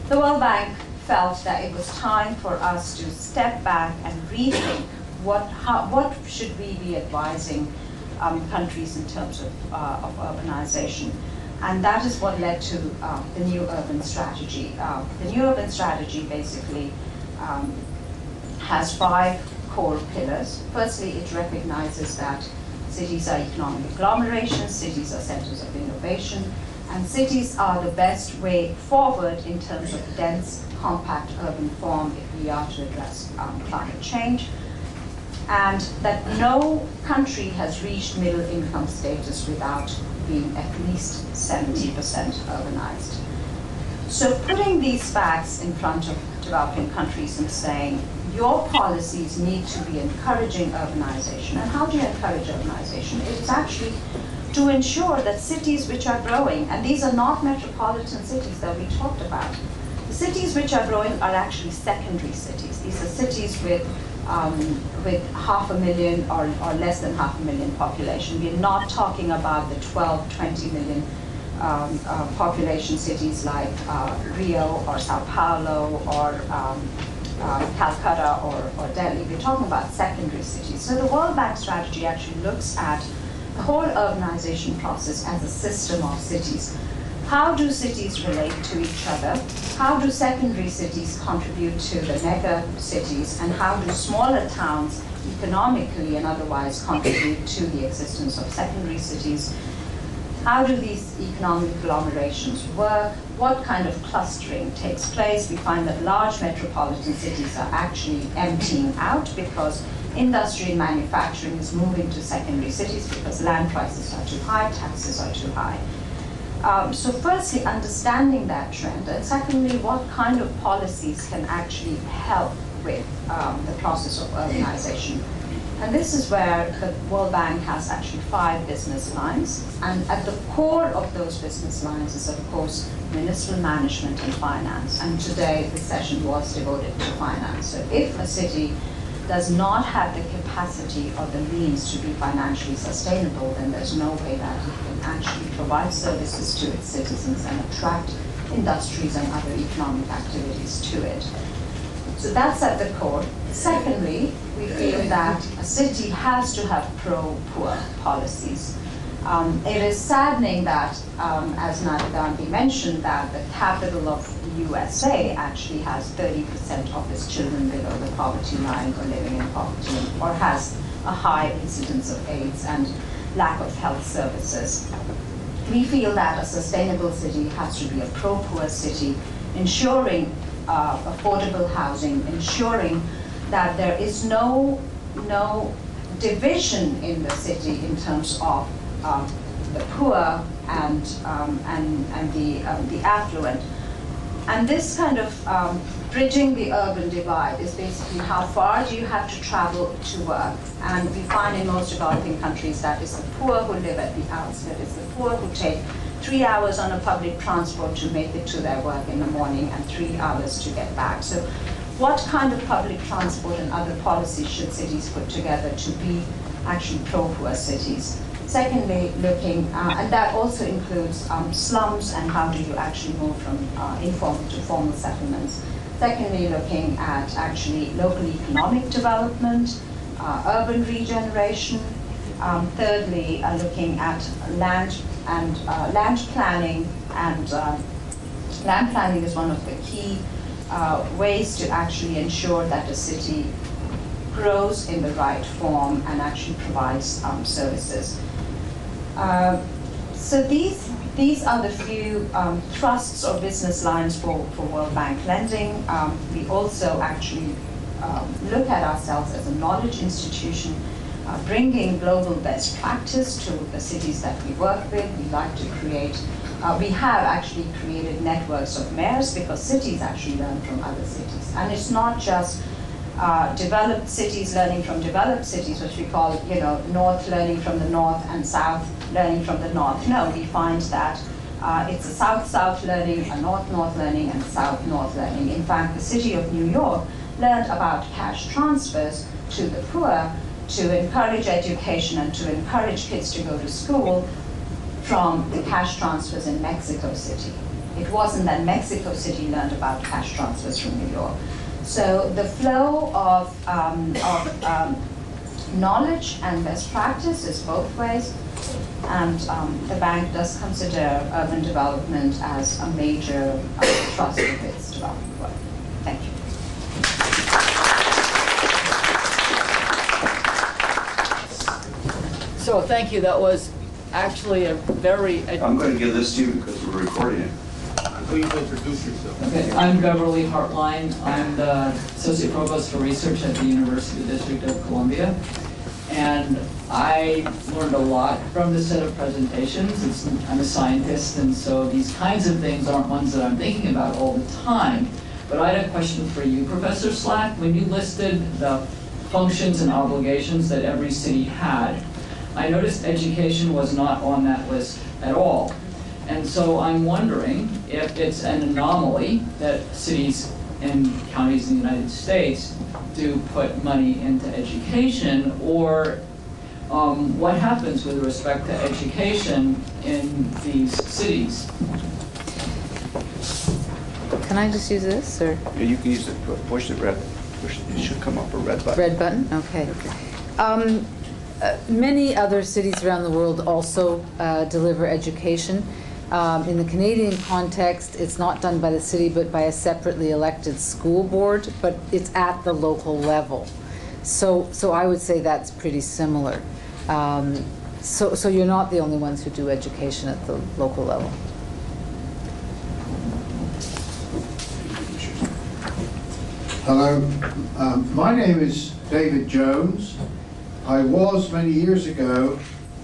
The World Bank felt that it was time for us to step back and rethink what should we be advising countries in terms of urbanization. And that is what led to the new urban strategy. The new urban strategy basically has 5 core pillars. Firstly, it recognizes that cities are economic agglomerations, cities are centers of innovation, and cities are the best way forward in terms of dense, compact urban form if we are to address climate change. And that no country has reached middle income status without being at least 70% urbanized. So putting these facts in front of developing countries and saying, your policies need to be encouraging urbanization. And how do you encourage urbanization? It is actually to ensure that cities which are growing, and these are not metropolitan cities that we talked about, the cities which are growing are actually secondary cities. These are cities with 500,000 or less than 500,000 population. We're not talking about the 12, 20 million population cities like Rio or Sao Paulo or Calcutta or Delhi. We're talking about secondary cities. So the World Bank strategy actually looks at the whole urbanization process as a system of cities. How do cities relate to each other? How do secondary cities contribute to the mega cities? And how do smaller towns economically and otherwise contribute to the existence of secondary cities? How do these economic agglomerations work? What kind of clustering takes place? We find that large metropolitan cities are actually emptying out because industry and manufacturing is moving to secondary cities because land prices are too high, taxes are too high. So firstly, understanding that trend, and secondly, what kind of policies can actually help with the process of urbanization. And this is where the World Bank has actually 5 business lines. And at the core of those business lines is, of course, municipal management and finance. And today, the session was devoted to finance. So if a city does not have the capacity or the means to be financially sustainable, then there's no way that it can actually provide services to its citizens and attract industries and other economic activities to it. So that's at the core. Secondly, we feel that a city has to have pro-poor policies. It is saddening that, as Gandhi mentioned, that the capital of the USA actually has 30% of its children below the poverty line or living in poverty, or has a high incidence of AIDS and lack of health services. We feel that a sustainable city has to be a pro-poor city, ensuring affordable housing, ensuring that there is no division in the city in terms of the poor and the affluent. And this kind of bridging the urban divide is basically how far do you have to travel to work. And we find in most developing countries that it's the poor who live at the outskirts, it's the poor who take 3 hours on a public transport to make it to their work in the morning and 3 hours to get back. So what kind of public transport and other policies should cities put together to be actually pro-poor cities? Secondly, looking, and that also includes slums and how do you actually move from informal to formal settlements. Secondly, looking at actually local economic development, urban regeneration. Thirdly, looking at land and land planning, and land planning is one of the key ways to actually ensure that a city grows in the right form and actually provides services. So these are the few thrusts or business lines for World Bank lending. We also actually look at ourselves as a knowledge institution, bringing global best practice to the cities that we work with. We like to create, we have actually created networks of mayors because cities actually learn from other cities. And it's not just developed cities learning from developed cities, which we call, North learning from the North and South learning from the North. No, we find that it's a South-South learning, a North-North learning, and South-North learning. In fact, the city of New York learned about cash transfers to the poor to encourage education and to encourage kids to go to school from the cash transfers in Mexico City. It wasn't that Mexico City learned about cash transfers from New York. So the flow of knowledge and best practice is both ways, and the bank does consider urban development as a major thrust of its development work. Thank you. So thank you. That was actually a very... I'm going to give this to you because we're recording it. Please introduce yourself. Okay, I'm Beverly Hartline. I'm the Associate Provost for Research at the University District of Columbia. And I learned a lot from this set of presentations. I'm a scientist, and so these kinds of things aren't ones that I'm thinking about all the time. But I had a question for you, Professor Slack. When you listed the functions and obligations that every city had, I noticed education was not on that list at all. And so I'm wondering if it's an anomaly that cities and counties in the United States do put money into education, or what happens with respect to education in these cities? Can I just use this, or? Yeah, you can use it. Push the red. It should come up a red button. Red button? Okay. Many other cities around the world also deliver education. In the Canadian context, it's not done by the city, but by a separately elected school board, but it's at the local level. So I would say that's pretty similar. So you're not the only ones who do education at the local level. Hello, my name is David Jones. I was many years ago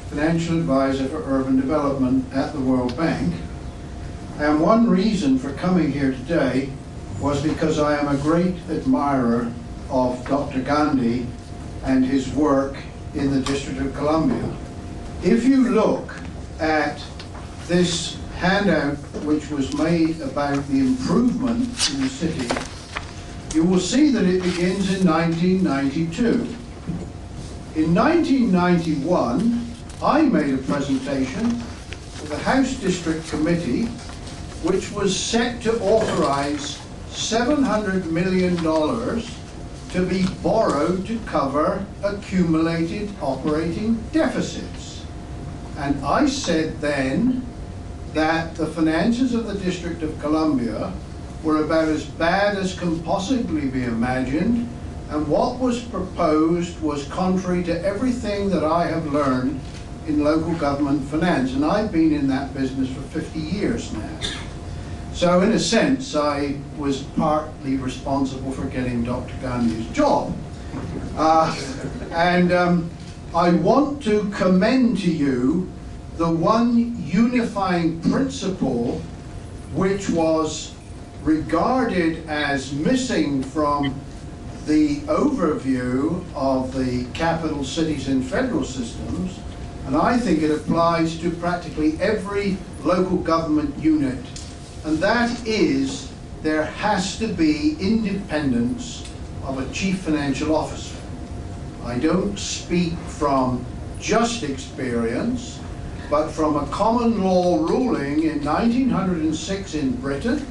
financial advisor for urban development at the World Bank. And one reason for coming here today was because I am a great admirer of Dr. Gandhi and his work in the District of Columbia. If you look at this handout which was made about the improvement in the city, you will see that it begins in 1992. In 1991, I made a presentation to the House District Committee which was set to authorize $700 million to be borrowed to cover accumulated operating deficits. And I said then that the finances of the District of Columbia were about as bad as can possibly be imagined, and what was proposed was contrary to everything that I have learned in local government finance, and I've been in that business for 50 years now. So in a sense, I was partly responsible for getting Dr. Gandhi's job. I want to commend to you the one unifying principle which was regarded as missing from the overview of the capital cities and federal systems, and I think it applies to practically every local government unit, and that is there has to be independence of a chief financial officer. I don't speak from just experience, but from a common law ruling in 1906 in Britain,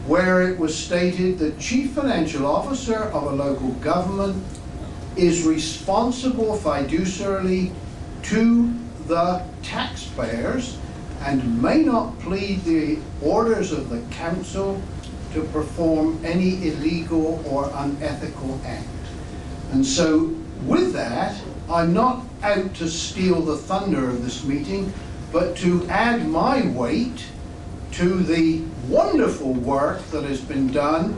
where it was stated the chief financial officer of a local government is responsible fiduciarily to the taxpayers and may not plead the orders of the council to perform any illegal or unethical act. And so with that, I'm not out to steal the thunder of this meeting, but to add my weight to the wonderful work that has been done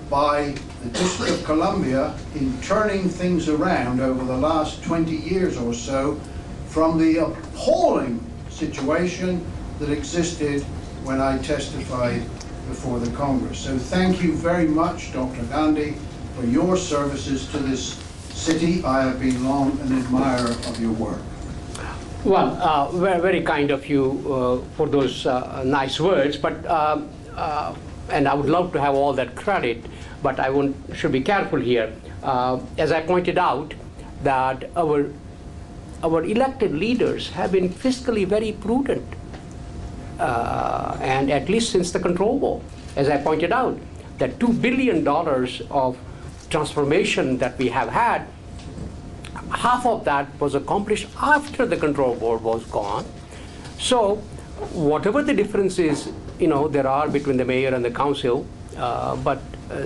by the District of Columbia in turning things around over the last 20 years or so from the appalling situation that existed when I testified before the Congress. So thank you very much, Dr. Gandhi, for your services to this city. I have been long an admirer of your work. Well, very kind of you for those nice words, but and I would love to have all that credit, but I should be careful here. As I pointed out, that our elected leaders have been fiscally very prudent. And at least since the control war, as I pointed out, that $2 billion of transformation that we have had, half of that was accomplished after the control board was gone. So whatever the differences there are between the mayor and the council, but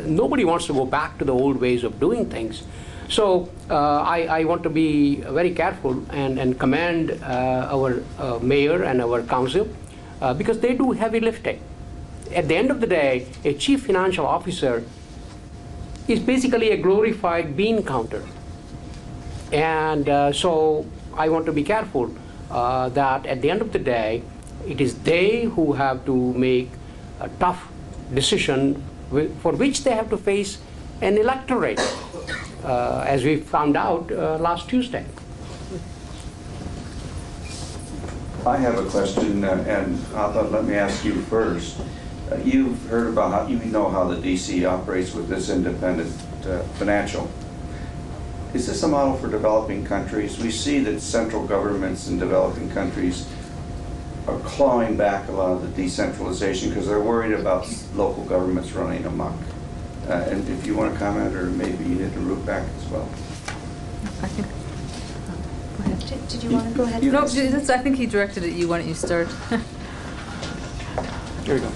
nobody wants to go back to the old ways of doing things. So I want to be very careful and commend our mayor and our council because they do heavy lifting. At the end of the day, a chief financial officer is basically a glorified bean counter. And so I want to be careful that at the end of the day, it is they who have to make a tough decision for which they have to face an electorate, as we found out last Tuesday. I have a question, and let me ask you first. You've heard about how, you know how the DC operates with this independent financial. Is this a model for developing countries? We see that central governments in developing countries are clawing back a lot of the decentralization because they're worried about local governments running amok. And if you want to comment, or maybe you need to root back as well. I can, go ahead. Did you want to go ahead? No, I think he directed it. Why don't you start? Here we go.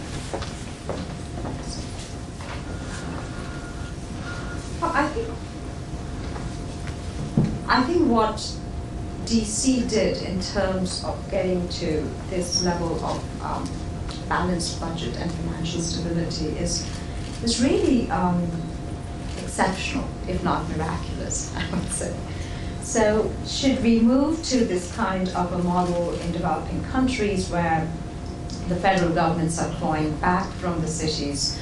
Well, I think what DC did in terms of getting to this level of balanced budget and financial stability is really exceptional, if not miraculous, I would say. So should we move to this kind of a model in developing countries where the federal governments are clawing back from the cities?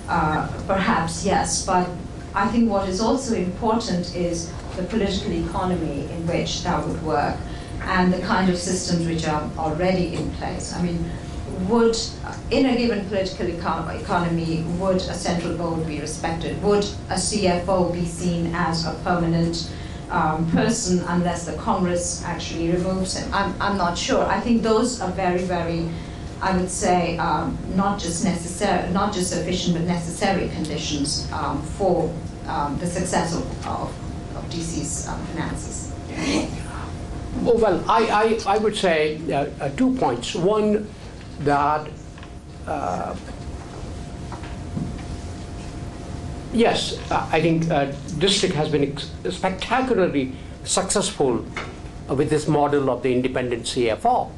Perhaps yes, but I think what is also important is the political economy in which that would work and the kind of systems which are already in place. I mean, in a given political economy, would a central board be respected? Would a CFO be seen as a permanent person unless the Congress actually removes him? I'm not sure. I think those are very, very, I would say, not just sufficient, but necessary conditions for the success of DC's finances. Oh, well, I would say 2 points. One, that yes, I think district has been spectacularly successful with this model of the independent CFO.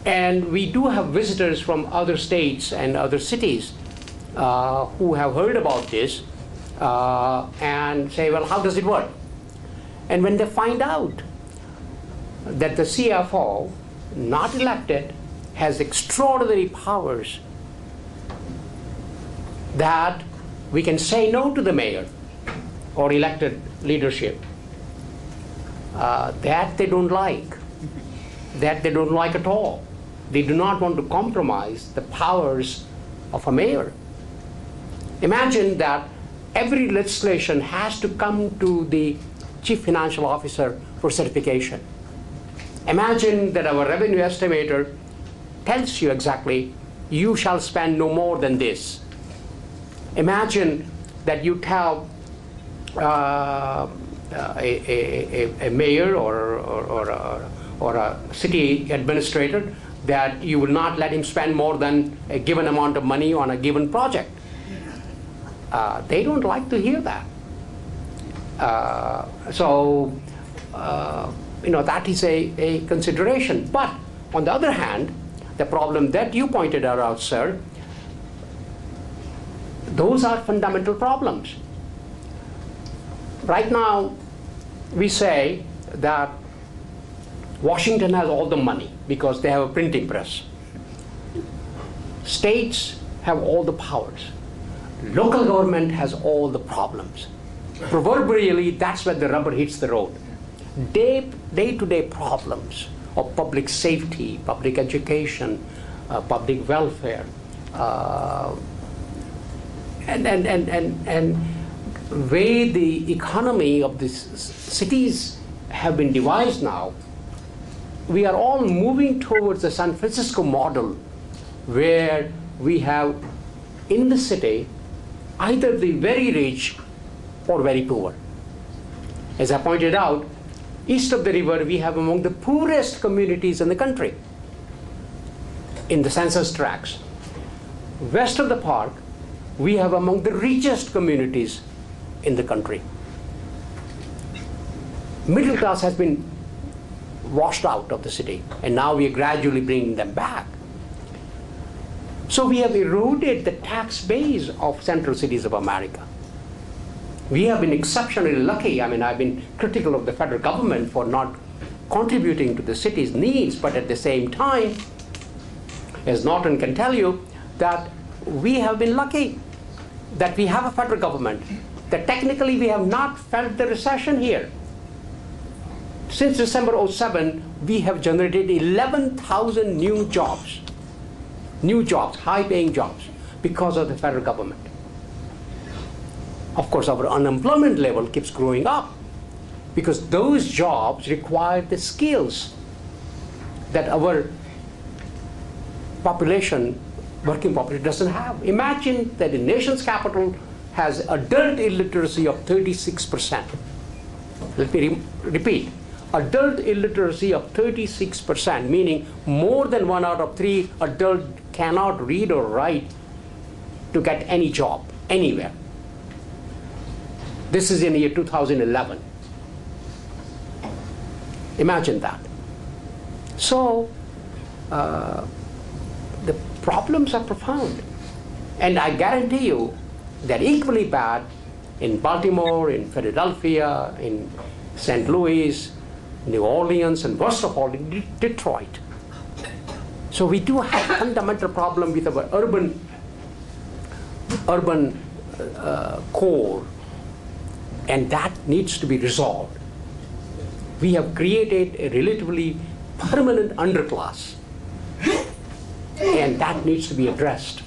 And we do have visitors from other states and other cities who have heard about this and say, well, how does it work? And when they find out that the CFO, not elected, has extraordinary powers, that we can say no to the mayor or elected leadership, that they don't like at all. They do not want to compromise the powers of a mayor. Imagine that every legislation has to come to the chief financial officer for certification. Imagine that our revenue estimator tells you exactly, you shall spend no more than this. Imagine that you tell a mayor or a city administrator that you will not let him spend more than a given amount of money on a given project. They don't like to hear that. So that is a consideration. But on the other hand, the problem that you pointed out, sir, those are fundamental problems. Right now, we say that Washington has all the money because they have a printing press. States have all the powers. Local government has all the problems. Proverbially, that's where the rubber hits the road. Day-to-day problems of public safety, public education, public welfare, and way the economy of these cities have been devised now, we are all moving towards the San Francisco model where we have in the city either the very rich or very poor. As I pointed out, east of the river we have among the poorest communities in the country in the census tracts. West of the park we have among the richest communities in the country. Middle class has been washed out of the city, and now we are gradually bringing them back. So we have eroded the tax base of central cities of America. We have been exceptionally lucky. I mean, I've been critical of the federal government for not contributing to the city's needs, but at the same time, as Norton can tell you, that we have been lucky that we have a federal government, that technically we have not felt the recession here. Since December '07, we have generated 11,000 new jobs, high-paying jobs, because of the federal government. Of course, our unemployment level keeps growing up because those jobs require the skills that our population, working population, doesn't have. Imagine that the nation's capital has adult illiteracy of 36%. Let me repeat. Adult illiteracy of 36%, meaning more than 1 out of 3 adults cannot read or write to get any job anywhere. This is in the year 2011. Imagine that. So the problems are profound. And I guarantee you they're equally bad in Baltimore, in Philadelphia, in St. Louis, New Orleans, and worst of all in Detroit. So we do have a fundamental problem with our urban core, and that needs to be resolved. We have created a relatively permanent underclass, and that needs to be addressed.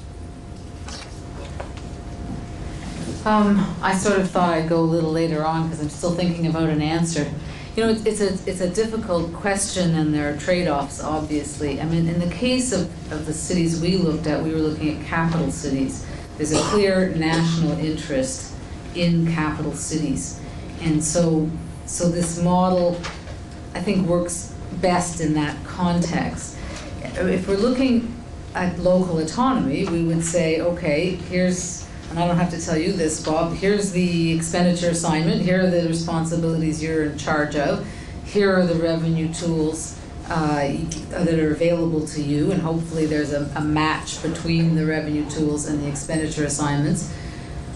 I sort of thought I'd go a little later on because I'm still thinking about an answer. You know, it's a difficult question, and there are trade-offs, obviously. I mean, in the case of the cities we looked at, we were looking at capital cities. There's a clear national interest in capital cities. And so this model, I think, works best in that context. If we're looking at local autonomy, we would say, okay, here's, and I don't have to tell you this, Bob, here's the expenditure assignment, here are the responsibilities you're in charge of, here are the revenue tools that are available to you, and hopefully there's a match between the revenue tools and the expenditure assignments.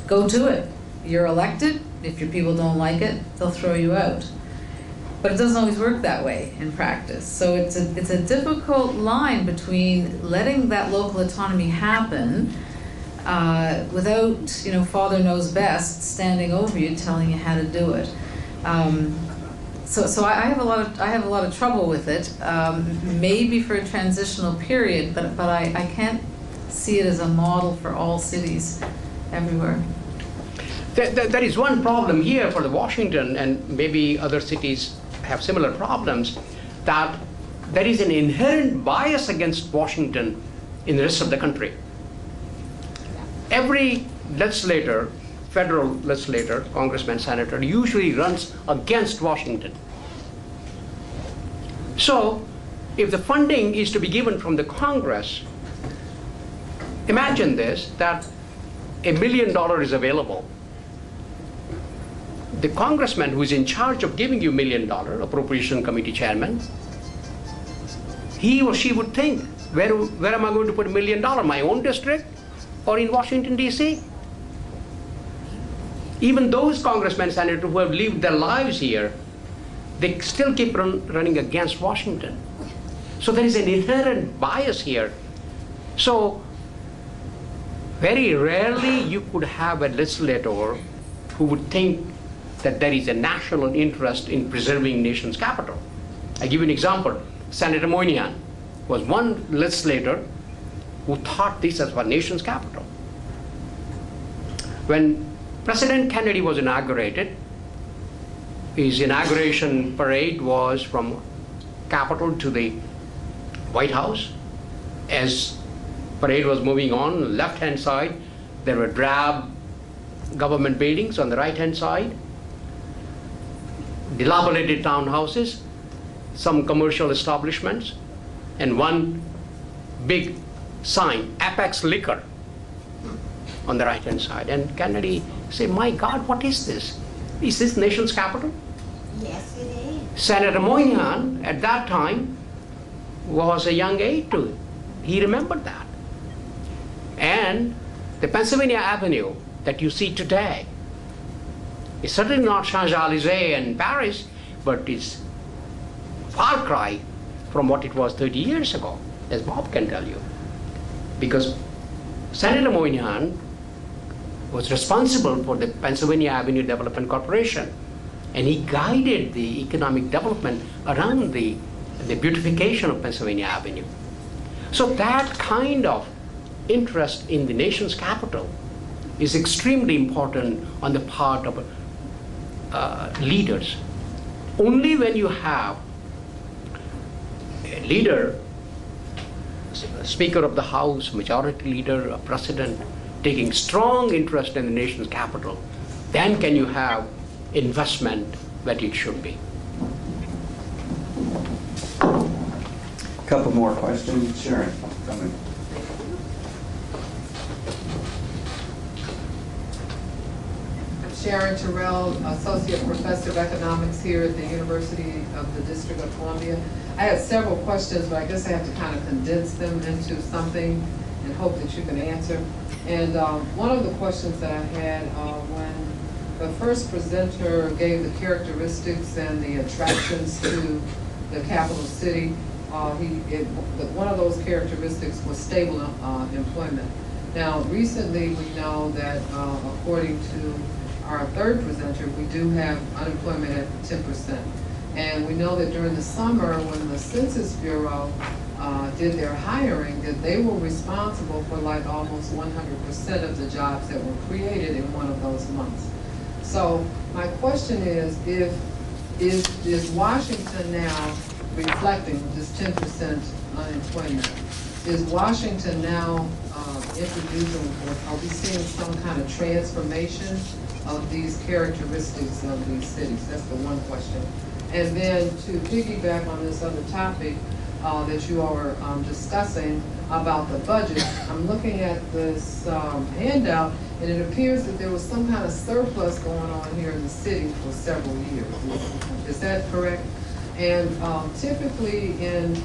Go to it. You're elected. If your people don't like it, they'll throw you out. But it doesn't always work that way in practice. So it's a difficult line between letting that local autonomy happen without, you know, Father knows best standing over you telling you how to do it. So I have a lot of trouble with it. Maybe for a transitional period, but I can't see it as a model for all cities everywhere. There is one problem here for the Washington, and maybe other cities have similar problems, that there is an inherent bias against Washington in the rest of the country. Every legislator, federal legislator, congressman, senator, usually runs against Washington. So if the funding is to be given from the Congress, imagine this, that $1 million is available. The congressman who is in charge of giving you $1 million, appropriation committee chairman, he or she would think, where am I going to put $1 million? My own district or in Washington, D.C.? Even those congressmen and senators who have lived their lives here, they still keep running against Washington. So there is an inherent bias here. So very rarely you could have a legislator who would think that there is a national interest in preserving nation's capital. I give you an example. Senator Moynihan was one legislator who thought this as our nation's capital. When President Kennedy was inaugurated, his inauguration parade was from Capitol to the White House. As Parade was moving on. Left-hand side, there were drab government buildings. On the right-hand side, dilapidated townhouses, some commercial establishments, and one big sign, Apex Liquor, on the right-hand side. And Kennedy said, my God, what is this? Is this nation's capital? Yes, it is. Senator Moynihan, at that time, was a young aide to it. He remembered that. And the Pennsylvania Avenue that you see today is certainly not Champs-Élysées in Paris, but it's far cry from what it was 30 years ago, as Bob can tell you. Because Senator Moynihan was responsible for the Pennsylvania Avenue Development Corporation, and he guided the economic development around the beautification of Pennsylvania Avenue. So that kind of interest in the nation's capital is extremely important on the part of leaders. Only when you have a leader, a Speaker of the House, Majority Leader, a President, taking strong interest in the nation's capital, then can you have investment that it should be. Couple more questions. Sharon, come in. Sharon Terrell, Associate Professor of Economics here at the University of the District of Columbia. I have several questions, but I guess I have to kind of condense them into something and hope that you can answer. And one of the questions that I had when the first presenter gave the characteristics and the attractions to the capital city, one of those characteristics was stable employment. Now, recently we know that according to our third presenter, we do have unemployment at 10%. And we know that during the summer when the Census Bureau did their hiring, that they were responsible for like almost 100% of the jobs that were created in one of those months. So my question is Washington now reflecting this 10% unemployment? Is Washington now introducing, or are we seeing some kind of transformation of these characteristics of these cities? That's the one question. And then to piggyback on this other topic that you are discussing about the budget, I'm looking at this handout, and it appears that there was some kind of surplus going on here in the city for several years. Is that correct? And typically in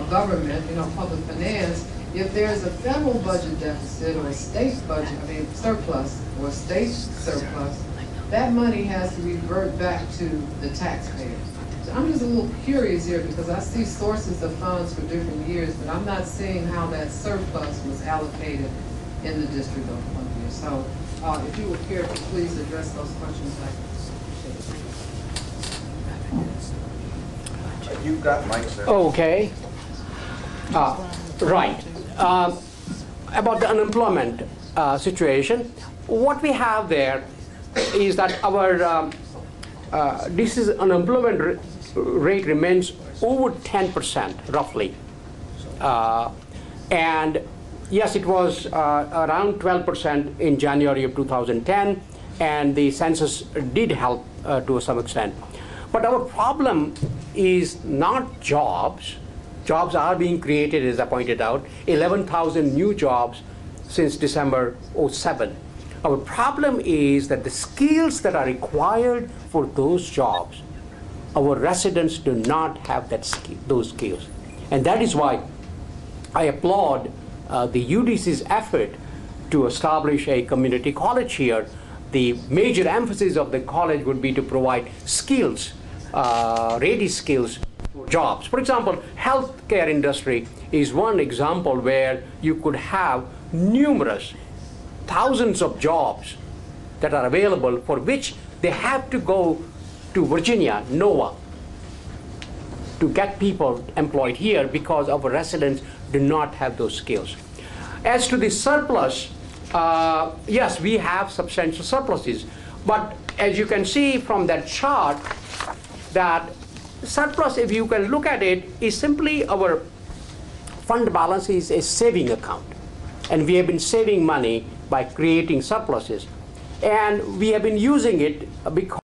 government, public finance, if there's a federal budget deficit or a state budget, surplus or state surplus, that money has to revert back to the taxpayer. So I'm just a little curious here because I see sources of funds for different years, but I'm not seeing how that surplus was allocated in the District of Columbia. So if you would care to please address those questions. You've got mics there. Okay. Right. About the unemployment situation, what we have there is that our unemployment rate remains over 10% roughly. And yes, it was around 12% in January of 2010, and the census did help to some extent. But our problem is not jobs. Jobs are being created, as I pointed out, 11,000 new jobs since December 07. Our problem is that the skills that are required for those jobs, our residents do not have those skills. And that is why I applaud the UDC's effort to establish a community college here. The major emphasis of the college would be to provide skills, ready skills for jobs. For example, healthcare industry is one example where you could have numerous thousands of jobs that are available for which they have to go to Virginia, NOAA, to get people employed here because our residents do not have those skills. As to the surplus, yes, we have substantial surpluses, but as you can see from that chart, that surplus, if you can look at it, is simply our fund balance is a saving account. and we have been saving money by creating surpluses. And we have been using it because